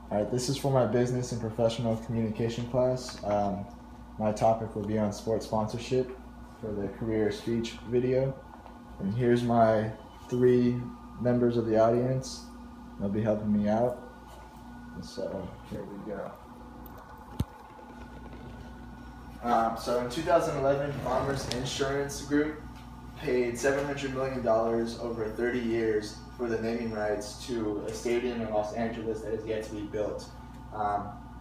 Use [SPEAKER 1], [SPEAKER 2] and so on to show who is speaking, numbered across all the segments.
[SPEAKER 1] All right, this is for my business and professional communication class. My topic will be on sports sponsorship for the career speech video. And here's my three members of the audience. They'll be helping me out. So here we go. So in 2011, Farmers Insurance Group paid $700 million over 30 years for the naming rights to a stadium in Los Angeles that is yet to be built.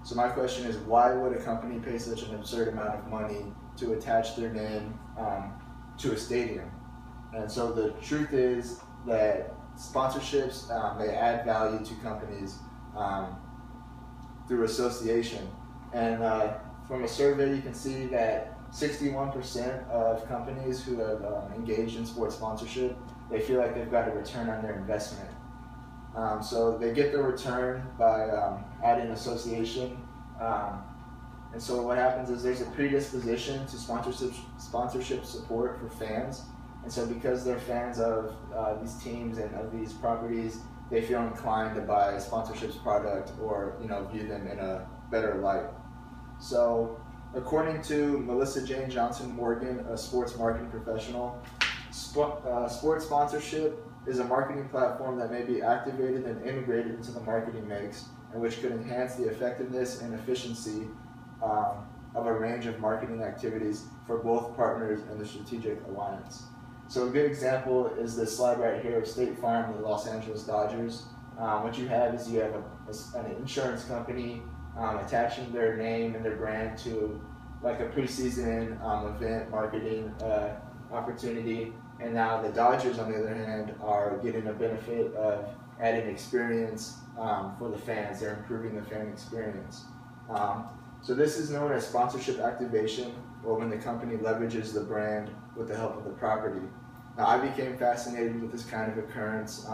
[SPEAKER 1] So my question is, why would a company pay such an absurd amount of money to attach their name to a stadium? And so the truth is that sponsorships, they add value to companies through association. And from a survey, you can see that 61% of companies who have engaged in sports sponsorship, they feel like they've got a return on their investment. So they get the return by adding association. And so what happens is there's a predisposition to sponsorship support for fans. And so because they're fans of these teams and of these properties, they feel inclined to buy a sponsorships product or view them in a better light. So according to Melissa Jane Johnson Morgan, a sports marketing professional, sports sponsorship is a marketing platform that may be activated and integrated into the marketing mix, and which could enhance the effectiveness and efficiency of a range of marketing activities for both partners in the strategic alliance. So a good example is this slide right here of State Farm and the Los Angeles Dodgers. What you have is an insurance company attaching their name and their brand to like a preseason event marketing opportunity, and now the Dodgers, on the other hand, are getting a benefit of adding experience for the fans. They're improving the fan experience. So this is known as sponsorship activation, or when the company leverages the brand with the help of the property. Now, I became fascinated with this kind of occurrence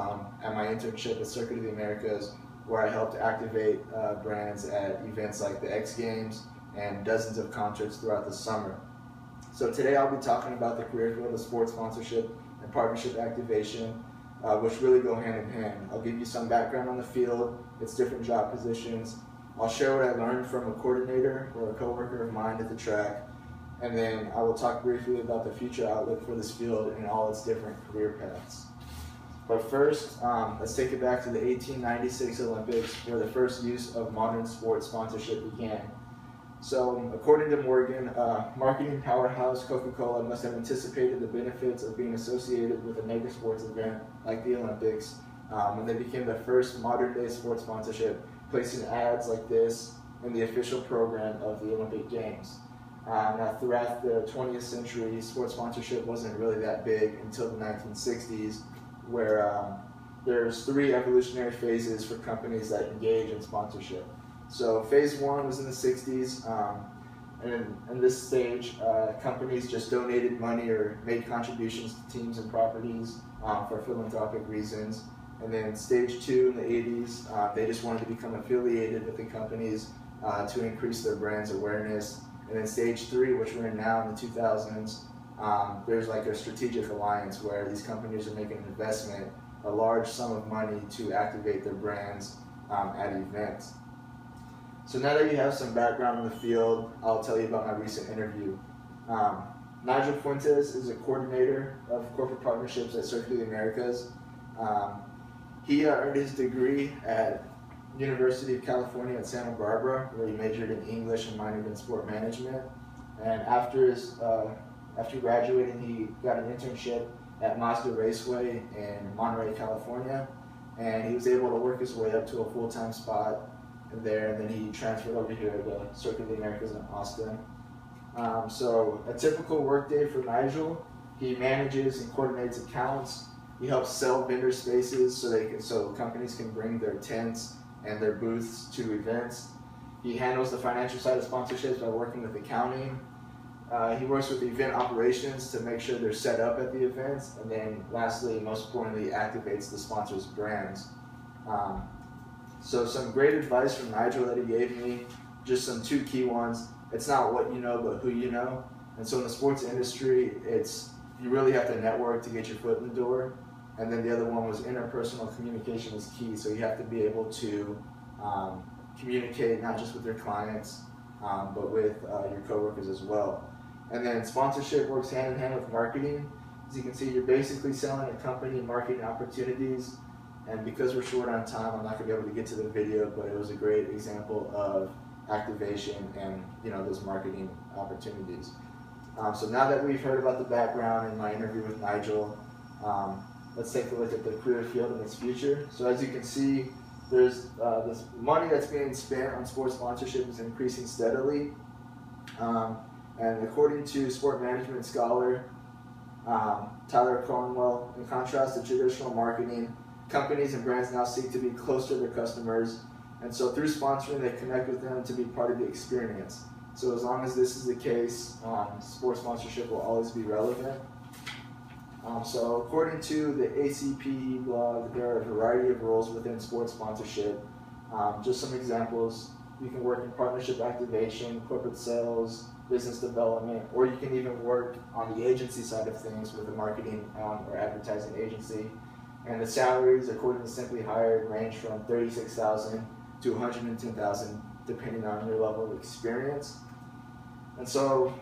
[SPEAKER 1] at my internship at Circuit of the Americas, where I helped activate brands at events like the X Games and dozens of concerts throughout the summer. So today I'll be talking about the career field of sports sponsorship and partnership activation, which really go hand in hand. I'll give you some background on the field, its different job positions. I'll share what I learned from a coordinator or a coworker of mine at the track, and then I will talk briefly about the future outlook for this field and all its different career paths. But first, let's take it back to the 1896 Olympics, where the first use of modern sports sponsorship began. So, according to Morgan, marketing powerhouse Coca-Cola must have anticipated the benefits of being associated with a mega sports event like the Olympics when they became the first modern-day sports sponsorship, placing ads like this in the official program of the Olympic Games. Now, throughout the 20th century, sports sponsorship wasn't really that big until the 1960s, where there's three evolutionary phases for companies that engage in sponsorship. So phase one was in the 60s, and in this stage, companies just donated money or made contributions to teams and properties for philanthropic reasons. And then stage two in the 80s, they just wanted to become affiliated with the companies to increase their brand's awareness. And then stage three, which we're in now in the 2000s, there's like a strategic alliance where these companies are making an investment, a large sum of money to activate their brands at events. So now that you have some background in the field, I'll tell you about my recent interview. Nigel Fuentes is a coordinator of corporate partnerships at Circuit of the Americas. He earned his degree at University of California at Santa Barbara, where he majored in English and minored in sport management. And after graduating, he got an internship at Mazda Raceway in Monterey, California, and he was able to work his way up to a full-time spot there, and then he transferred over here to Circuit of the Americas in Austin. So a typical workday for Nigel: he manages and coordinates accounts. He helps sell vendor spaces so companies can bring their tents and their booths to events. He handles the financial side of sponsorships by working with accounting. He works with event operations to make sure they're set up at the events, and then lastly, most importantly, activates the sponsors' brands. So some great advice from Nigel that he gave me, just some two key ones. It's not what you know, but who you know. And so in the sports industry, you really have to network to get your foot in the door. And then the other one was interpersonal communication is key. So you have to be able to communicate not just with your clients, but with your coworkers as well. And then sponsorship works hand in hand with marketing. As you can see, you're basically selling a company marketing opportunities. And because we're short on time, I'm not going to be able to get to the video, but it was a great example of activation and those marketing opportunities. So now that we've heard about the background in my interview with Nigel, let's take a look at the career field and its future. So as you can see, there's this money that's being spent on sports sponsorship is increasing steadily. And according to sport management scholar Tyler Cornwell, in contrast to traditional marketing, companies and brands now seek to be close to their customers, and so through sponsoring, they connect with them to be part of the experience. So as long as this is the case, sports sponsorship will always be relevant. So according to the ACPE blog, there are a variety of roles within sports sponsorship. Just some examples: you can work in partnership activation, corporate sales, business development, or you can even work on the agency side of things with a marketing or advertising agency. And the salaries, according to Simply Hired, range from $36,000 to $110,000, depending on your level of experience. And so,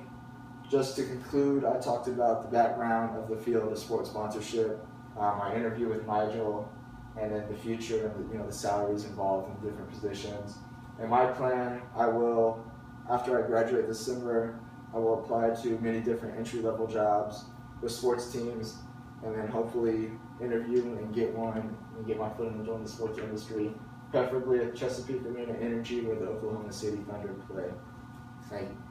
[SPEAKER 1] just to conclude, I talked about the background of the field of sports sponsorship, my interview with Nigel, and then the future and the salaries involved in different positions. And my plan, after I graduate this summer, I will apply to many different entry-level jobs with sports teams, and then hopefully interview and get one and get my foot in the door in the sports industry, preferably at Chesapeake Arena Energy, where the Oklahoma City Thunder play. Thank you.